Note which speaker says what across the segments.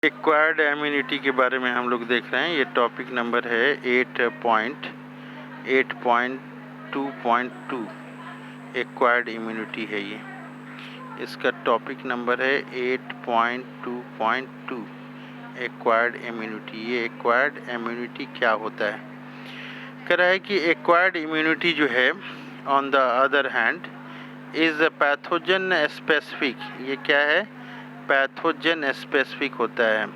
Speaker 1: Acquired immunity के बारे में हम लोग देख रहे हैं। ये टॉपिक नंबर है 8.2.2 एक्वायर्ड इम्यूनिटी है। ये इसका टॉपिक नंबर है 8.2.2 एक्वायर्ड इम्यूनिटी। ये एक्वायर्ड इम्यूनिटी क्या होता है? कह रहा है कि एक्वायर्ड इम्यूनिटी जो है on the other hand is pathogen specific. ये क्या है? पैथोजन स्पेसिफिक होता है।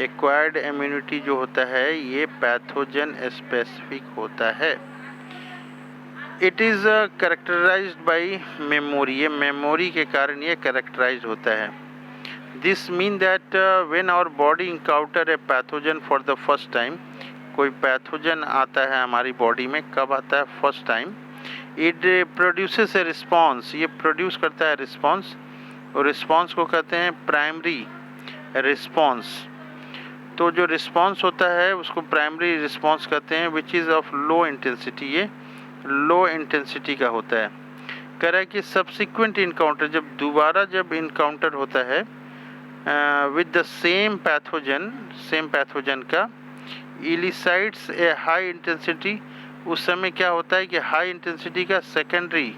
Speaker 1: एक्वायर्ड इम्यूनिटी जो होता है ये पैथोजन स्पेसिफिक होता है। It is characterised by memory. ये मेमोरी के कारण ये कैरेक्टराइज होता है। This mean that when our body encounter a pathogen for the first time, कोई पैथोजन आता है हमारी बॉडी में, कब आता है? First time. It produces a response. ये प्रोड्यूस करता है रिस्पॉन्स, और रिस्पॉन्स को कहते हैं प्राइमरी रिस्पॉन्स। तो जो रिस्पॉन्स होता है उसको प्राइमरी रिस्पॉन्स कहते हैं, which is of low intensity. ये लो इंटेंसिटी का होता है। कह रहा है कि सब्सिक्वेंट इनकाउंटर, जब दोबारा जब इनकाउंटर होता है विद द सेम पैथोजन का, इलिसाइट्स ए हाई इंटेंसिटी। उस समय क्या होता है कि हाई इंटेंसिटी का सेकेंडरी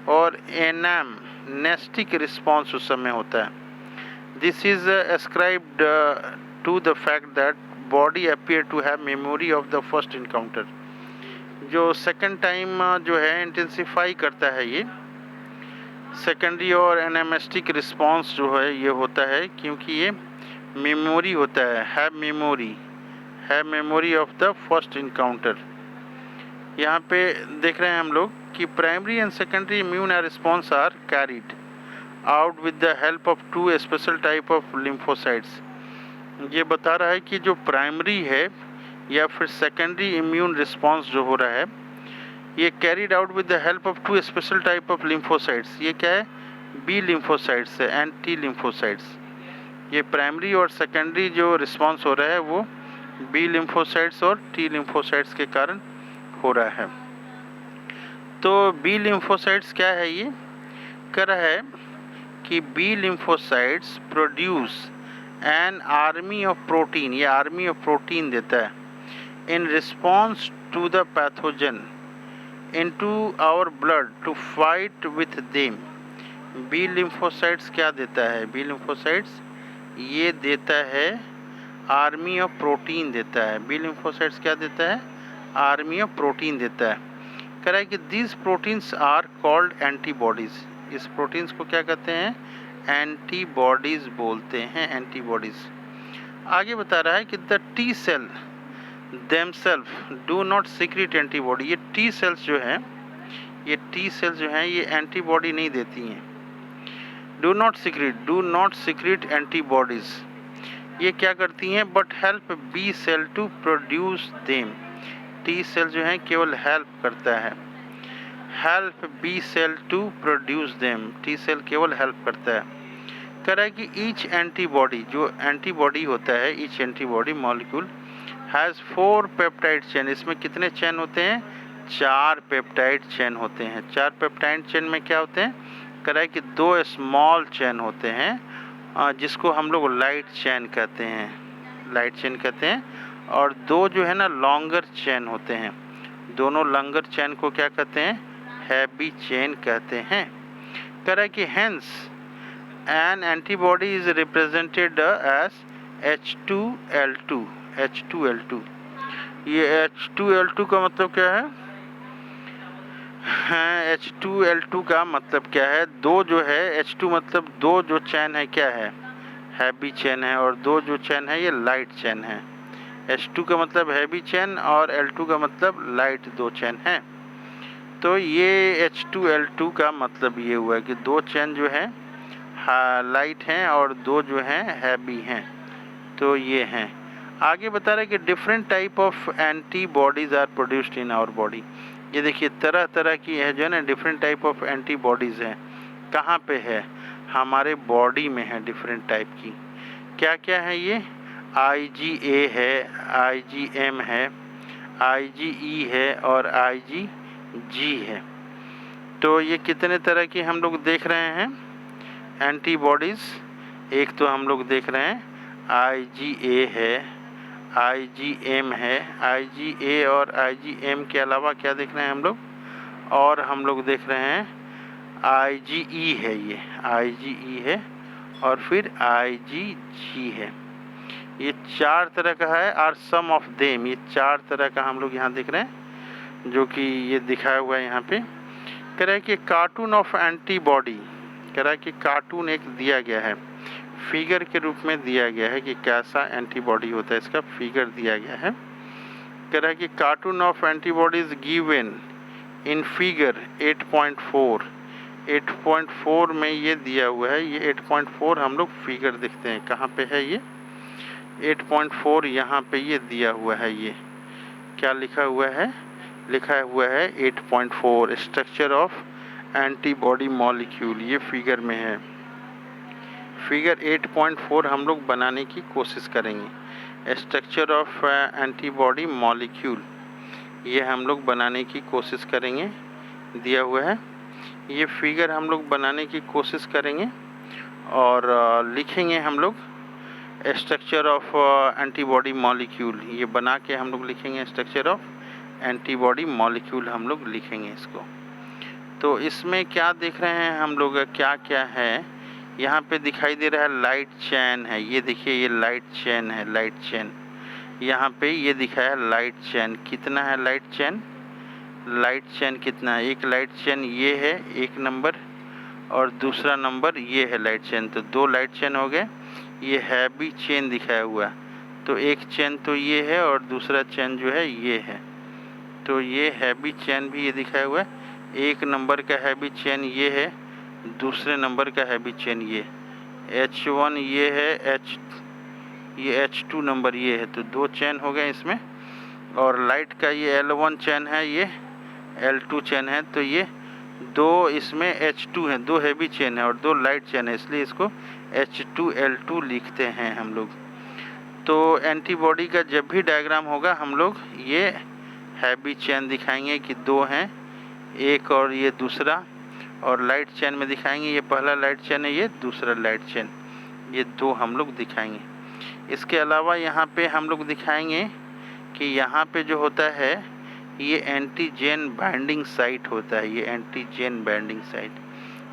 Speaker 1: और एनामनेस्टिक रिस्पॉन्स उस समय होता है। This is ascribed to the fact that body appear to have memory of the first encounter। जो सेकंड टाइम जो है इंटेंसिफाई करता है ये सेकेंडरी और एनामेस्टिक रिस्पॉन्स जो है ये होता है, क्योंकि ये मेमोरी होता है, have memory of the first encounter. यहाँ पे देख रहे हैं हम लोग कि primary and secondary immune response are carried out with the help of two special type of lymphocytes. ये बता रहा है कि जो प्राइमरी है या फिर सेकेंडरी इम्यून रिस्पॉन्स जो हो रहा है ये carried out with the help of two special type of lymphocytes. ये क्या है? बी लिम्फोसाइट्स है एंड टी लिम्फोसाइट्स। ये प्राइमरी और सेकेंडरी जो रिस्पॉन्स हो रहा है वो बी लिम्फोसाइट्स और टी लिम्फोसाइट्स के कारण हो रहा है। तो बी लिम्फोसाइट्स क्या है? ये कह रहा है कि B lymphocytes produce an army of protein. ये आर्मी ऑफ प्रोटीन देता है in response to the pathogen into our blood to fight with them. B lymphocytes क्या देता है? बी लिम्फोसाइट्स ये देता है आर्मी ऑफ प्रोटीन देता है। बी लिम्फोसाइट्स क्या देता है? आर्मी ऑफ प्रोटीन देता है। कह रहा है कि these proteins are called antibodies. इस प्रोटीन्स को क्या कहते हैं? एंटीबॉडीज़ बोलते हैं, एंटीबॉडीज़। आगे बता रहा है कि the T cell themselves do not secrete antibody. ये टी सेल्स जो हैं ये एंटीबॉडी नहीं देती हैं। Do not secrete antibodies. ये क्या करती हैं? But help B cell to produce them. T cell जो है केवल हेल्प करता है, help B cell to produce them. T cell केवल हेल्प करता है। कह रहा है कि ईच एंटीबॉडी, जो एंटीबॉडी होता है, each antibody molecule has 4 peptide chain. इसमें कितने चेन होते हैं? 4 पेप्टाइड चेन होते हैं। 4 पेप्टाइड चेन में क्या होते हैं? कह रहा है कि 2 स्मॉल चेन होते हैं जिसको हम लोग लाइट चेन कहते हैं, और 2 जो है ना लॉन्गर चेन होते हैं। दोनों लॉन्गर चेन को क्या कहते हैं? हैवी चेन कहते हैं। कह रहा है कि hence an antibody is represented as H2L2। ये H2L2 का मतलब क्या है? H2L2 का मतलब क्या है? 2 जो है H2 मतलब 2 जो चैन है क्या है? हैवी चैन है, और 2 जो चैन है ये लाइट चैन है। H2 का मतलब हैवी चैन और L2 का मतलब लाइट 2 चैन है। तो ये H2L2 का मतलब ये हुआ कि 2 चैन जो है लाइट हैं और 2 जो हैं हैवी हैं। तो ये हैं। आगे बता रहा है कि different type of antibodies are produced in our body. ये देखिए तरह तरह की है जो है ना, डिफरेंट टाइप ऑफ एंटीबॉडीज़ हैं। कहाँ पे है? हमारे बॉडी में है डिफरेंट टाइप की। क्या क्या है ये? IgA है, IgM है, IgE है और IgG है। तो ये कितने तरह की हम लोग देख रहे हैं एंटीबॉडीज़? एक तो हम लोग देख रहे हैं IgA है, IgM है, IgA और IgM के अलावा क्या देख रहे हैं हम लोग, और हम लोग देख रहे हैं IgE है, ये IgE है और फिर IgG है। ये 4 तरह का है, और सम ऑफ देम, ये 4 तरह का हम लोग यहाँ देख रहे हैं, जो कि ये दिखाया हुआ है यहाँ पे। कह रहा है कि कार्टून ऑफ एंटीबॉडी, कह रहा है कि कार्टून एक दिया गया है, फिगर के रूप में दिया गया है कि कैसा एंटीबॉडी होता है, इसका फिगर दिया गया है। कह रहा है कि cartoon of antibodies given in figure 8.4, 8.4 में ये दिया हुआ है। ये 8.4 हम लोग फिगर देखते हैं, कहाँ पे है ये 8.4, यहाँ पे ये दिया हुआ है। ये क्या लिखा हुआ है, लिखा हुआ है 8.4 स्ट्रक्चर ऑफ एंटीबॉडी मॉलिक्यूल, ये फिगर में है। फिगर 8.4 हम लोग बनाने की कोशिश करेंगे। स्ट्रक्चर ऑफ एंटीबॉडी मॉलिक्यूल, ये हम लोग बनाने की कोशिश करेंगे, दिया हुआ है। ये फिगर हम लोग बनाने की कोशिश करेंगे और लिखेंगे हम लोग स्ट्रक्चर ऑफ एंटीबॉडी मॉलिक्यूल, ये बना के हम लोग लिखेंगे स्ट्रक्चर ऑफ एंटीबॉडी मॉलिक्यूल, हम लोग लिखेंगे इसको। तो इसमें क्या देख रहे हैं हम लोग, क्या क्या है यहाँ पे दिखाई दे रहा है, लाइट चेन है, ये देखिए ये लाइट चेन है, लाइट चेन यहाँ पे ये दिखाया है लाइट चेन। कितना है लाइट चेन, लाइट चेन कितना है, एक लाइट चेन ये है 1 नंबर और दूसरा नंबर ये है लाइट चेन, तो 2 लाइट चेन हो गए। ये हैवी चेन दिखाया हुआ है, तो एक चेन तो ये है और दूसरा चेन जो है ये है, तो ये हैवी चेन भी ये दिखाया हुआ है। 1 नंबर का हैवी चेन ये है, दूसरे नंबर का हैवी चेन ये H1 ये है, ये H2 नंबर ये है, तो 2 चेन हो गए इसमें। और लाइट का ये L1 चेन है, ये L2 चेन है, तो ये 2 इसमें H2 है, 2 हैवी चेन है और 2 लाइट चेन है, इसलिए इसको H2L2 लिखते हैं हम लोग। तो एंटीबॉडी का जब भी डायग्राम होगा हम लोग ये हैवी चेन दिखाएंगे कि 2 हैं, एक और ये दूसरा, और लाइट चेन में दिखाएंगे ये पहला लाइट चेन है, ये दूसरा लाइट चेन, ये 2 हम लोग दिखाएंगे। इसके अलावा यहाँ पे हम लोग दिखाएंगे कि यहाँ पे जो होता है ये एंटीजेन बाइंडिंग साइट होता है, ये एंटीजेन बाइंडिंग साइट।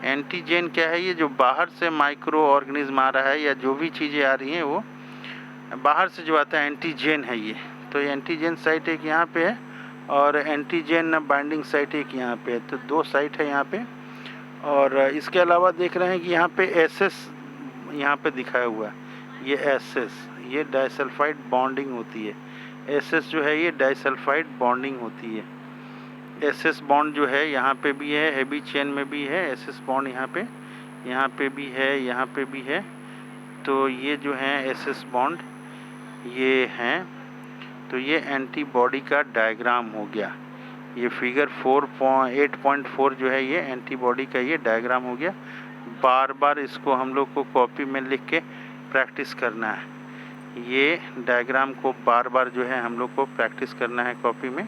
Speaker 1: एंटीजेन क्या है, ये जो बाहर से माइक्रो ऑर्गेनिज्म आ रहा है या जो भी चीज़ें आ रही हैं वो बाहर से जो आता है एंटीजेन है ये। तो एंटीजेन साइट एक यहाँ पे है और एंटीजेन बाइंडिंग साइट एक यहाँ पे है, तो 2 साइट है यहाँ पे। और इसके अलावा देख रहे हैं कि यहाँ पे SS यहाँ पे दिखाया हुआ है, ये SS, ये डाइसल्फाइड बॉन्डिंग होती है। SS जो है ये डाइसल्फाइड बॉन्डिंग होती है। SS बॉन्ड जो है यहाँ पे भी है, हैवी चेन में भी है SS बॉन्ड, यहाँ पे भी है, यहाँ पे भी है। तो ये जो है SS बॉन्ड ये हैं, तो ये एंटीबॉडी का डायग्राम हो गया। ये फिगर 8.4 जो है ये एंटीबॉडी का ये डायग्राम हो गया। बार बार इसको हम लोग को कॉपी में लिख के प्रैक्टिस करना है, ये डायग्राम को बार बार जो है हम लोग को प्रैक्टिस करना है कॉपी में।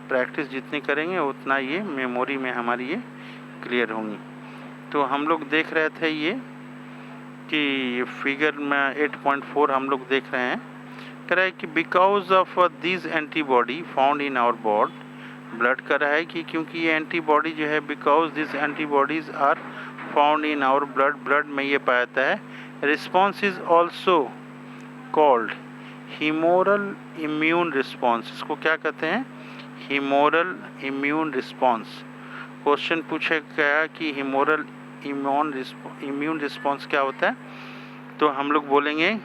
Speaker 1: प्रैक्टिस जितनी करेंगे उतना ये मेमोरी में हमारी ये क्लियर होंगी। तो हम लोग देख रहे थे ये कि फिगर में 8.4 हम लोग देख रहे हैं। कह रहा है कि because of this antibody found in our blood, कर रहा है कि क्योंकि ये एंटीबॉडी जो है because this antibodies are found in our blood में ये पाया जाता है। Response is also called humoral immune response, इसको क्या कहते हैं, हीमोरल इम्यून रिस्पॉन्स। क्वेश्चन पूछा गया कि हीमोरल इम्यून रिस्पॉन्स क्या होता है, तो हम लोग बोलेंगे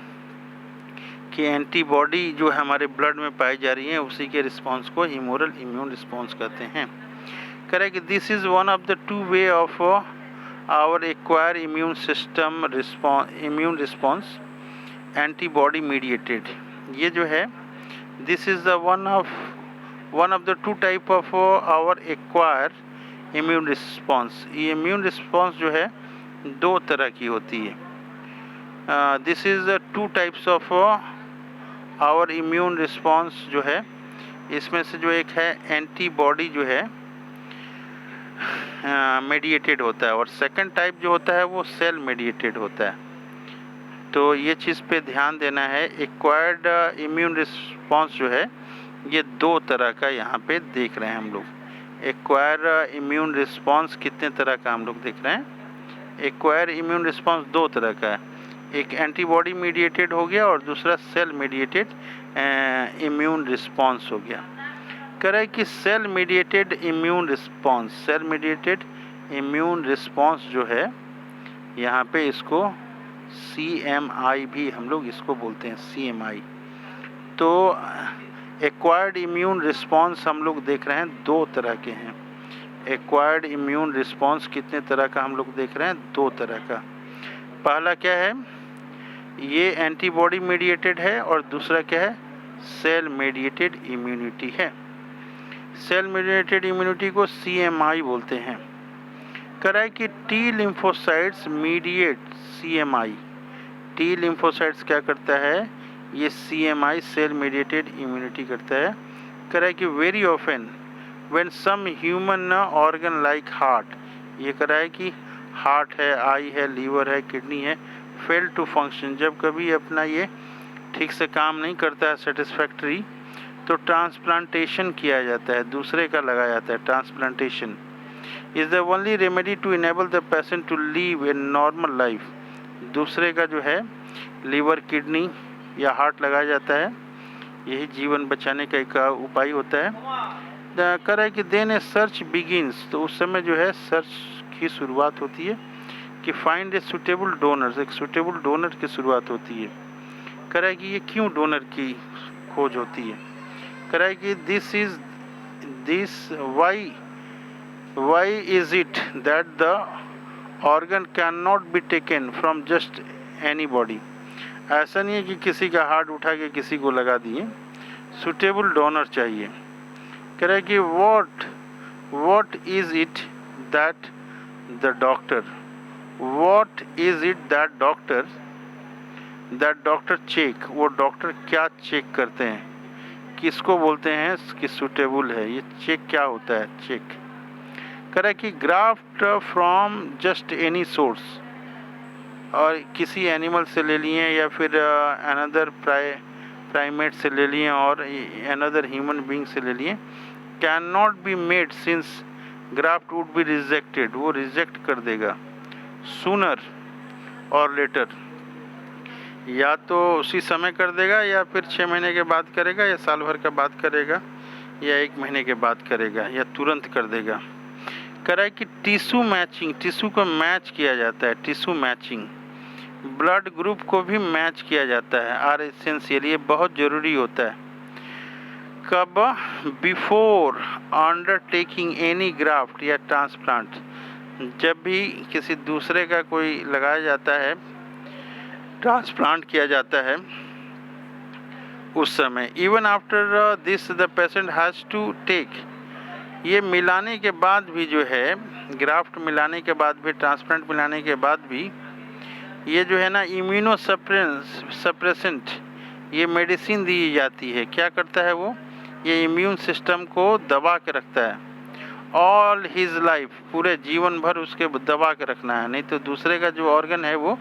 Speaker 1: कि एंटीबॉडी जो हमारे ब्लड में पाई जा रही है उसी के रिस्पॉन्स को हीमोरल इम्यून रिस्पॉन्स कहते हैं। कह रहा है कि this is one of the 2 way of our acquire immune system immune response antibody mediated. ये जो है this is the one of the 2 type of our acquire immune response. ये इम्यून रिस्पॉन्स जो है 2 तरह की होती है। This is 2 types of our immune response जो है, इसमें से जो एक है एंटीबॉडी जो है मेडिएटेड होता है, और सेकंड टाइप जो होता है वो सेल मेडिएटेड होता है। तो ये चीज़ पे ध्यान देना है। एक्वायर्ड इम्यून रिस्पॉन्स जो है ये दो तरह का यहाँ पे देख रहे हैं हम लोग। एक्वायर इम्यून रिस्पॉन्स कितने तरह का हम लोग देख रहे हैं? एक्वायर इम्यून रिस्पॉन्स दो तरह का है, एक एंटीबॉडी मीडिएटेड हो गया और दूसरा सेल मीडिएटेड इम्यून रिस्पॉन्स हो गया। कह रहा है कि सेल मीडिएटेड इम्यून रिस्पॉन्स जो है यहाँ पे इसको CMI भी हम लोग इसको बोलते हैं, CMI। तो एक्वायर्ड इम्यून रिस्पॉन्स हम लोग देख रहे हैं दो तरह के हैं। एक्वायर्ड इम्यून रिस्पॉन्स कितने तरह का हम लोग देख रहे हैं? दो तरह का। पहला क्या है? ये एंटीबॉडी मीडिएटेड है और दूसरा क्या है? सेल मीडिएटेड इम्यूनिटी है। सेल मीडिएटेड इम्यूनिटी को CMI बोलते हैं। कह रहा है कि T lymphocytes mediate CMI। T lymphocytes क्या करता है? ये CMI सेल मीडिएटेड इम्यूनिटी करता है। कह रहा है कि very often when some human organ like heart, ये कह रहा है कि हार्ट है, आई है, लीवर है, किडनी है, फेल टू फंक्शन, जब कभी अपना ये ठीक से काम नहीं करता है सेटिस्फैक्ट्री, तो ट्रांसप्लांटेशन किया जाता है, दूसरे का लगाया जाता है। Transplantation is the only remedy to enable the patient to live a normal life. दूसरे का जो है लीवर, किडनी या हार्ट लगाया जाता है, यही जीवन बचाने का एक उपाय होता है। कह रहा है कि देन ए सर्च बिगिंस, तो उस समय जो है सर्च की शुरुआत होती है कि फाइंड ए सुटेबल डोनर, एक सुटेबल डोनर की शुरुआत होती है। कह रहा है कि ये क्यों डोनर की खोज होती है? कह रहा है कि this why is it that the organ can not be taken from just any body. ऐसा नहीं है कि किसी का हार्ट उठा के किसी को लगा दिए, सुटेबल डोनर चाहिए। कह रहा है कि what is it that the doctor check, वो डॉक्टर क्या चेक करते हैं, किसको बोलते हैं कि सुटेबल है? ये चेक क्या होता है? चेक कह रहा है कि graft from just any source, और किसी एनिमल से ले लिए या फिर अनदर प्राइमेट से ले लिए और अनदर ह्यूमन बीइंग से ले लिए, can not be made since graft would be rejected, वो रिजेक्ट कर देगा सूनर और लेटर, या तो उसी समय कर देगा या फिर 6 महीने के बाद करेगा या साल भर का बाद करेगा या 1 महीने के बाद करेगा या तुरंत कर देगा। कह रहा है कि टिश्यू मैचिंग, टिश्यू को मैच किया जाता है, टिश्यू मैचिंग, ब्लड ग्रुप को भी मैच किया जाता है, आर एसेंशियल, ये बहुत ज़रूरी होता है। कब? बिफोर अंडरटेकिंग एनी ग्राफ्ट या ट्रांसप्लांट, जब भी किसी दूसरे का कोई लगाया जाता है, ट्रांसप्लांट किया जाता है, उस समय even after this the patient has to take, ये मिलाने के बाद भी जो है, ग्राफ्ट मिलाने के बाद भी, ट्रांसप्लांट मिलाने के बाद भी, ये जो है ना इम्यूनो सप्रेसेंट, ये मेडिसिन दी जाती है। क्या करता है वो? ये इम्यून सिस्टम को दबा के रखता है ऑल हिज लाइफ, पूरे जीवन भर उसके दबा के रखना है, नहीं तो दूसरे का जो ऑर्गन है वो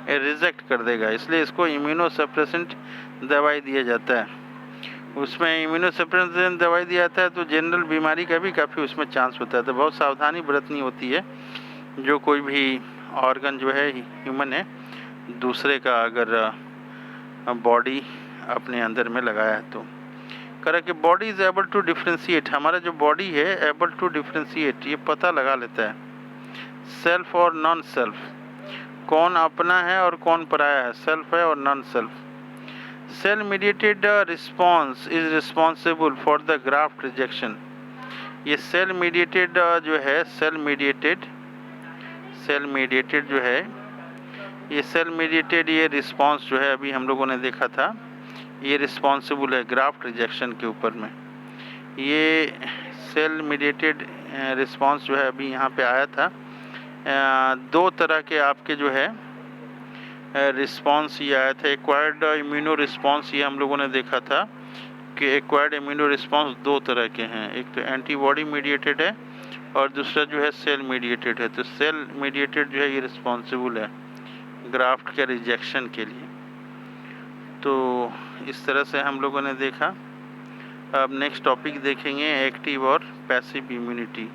Speaker 1: रिजेक्ट कर देगा। इसलिए इसको इम्यूनो सप्रेसेंट दवाई दिया जाता है। उसमें इम्यूनो सप्रेसेंट दवाई दिया जाता है तो जनरल बीमारी का भी काफ़ी उसमें चांस होता है। तो बहुत सावधानी बरतनी होती है, जो कोई भी ऑर्गन जो है ह्यूमन है, दूसरे का अगर बॉडी अपने अंदर में लगाया है तो। कह कि body is able to differentiate, हमारा जो बॉडी है एबल टू डिफ्रेंशिएट, ये पता लगा लेता है सेल्फ और नॉन सेल्फ, कौन अपना है और कौन पराया है, सेल्फ है और non self. Cell mediated response is responsible for the graft rejection, ये सेल मीडिएटेड जो है, सेल मीडिएटेड जो है, ये सेल मीडिएटेड ये रिस्पॉन्स जो है अभी हम लोगों ने देखा था, ये रिस्पॉन्सिबल है ग्राफ्ट रिजेक्शन के ऊपर में। ये सेल मीडिएटेड रिस्पॉन्स जो है अभी यहाँ पे आया था, दो तरह के आपके जो है रिस्पॉन्स ये आया था। एक्वायर्ड इम्यूनो रिस्पॉन्स ये हम लोगों ने देखा था कि एक्वायर्ड इम्यूनो रिस्पॉन्स दो तरह के हैं, एक तो एंटीबॉडी मीडिएटेड है और दूसरा जो है सेल मीडिएटेड है। तो सेल मीडिएटेड जो है ये रिस्पॉन्सिबल है ग्राफ्ट के रिजेक्शन के लिए। तो इस तरह से हम लोगों ने देखा। अब नेक्स्ट टॉपिक देखेंगे एक्टिव और पैसिव इम्यूनिटी।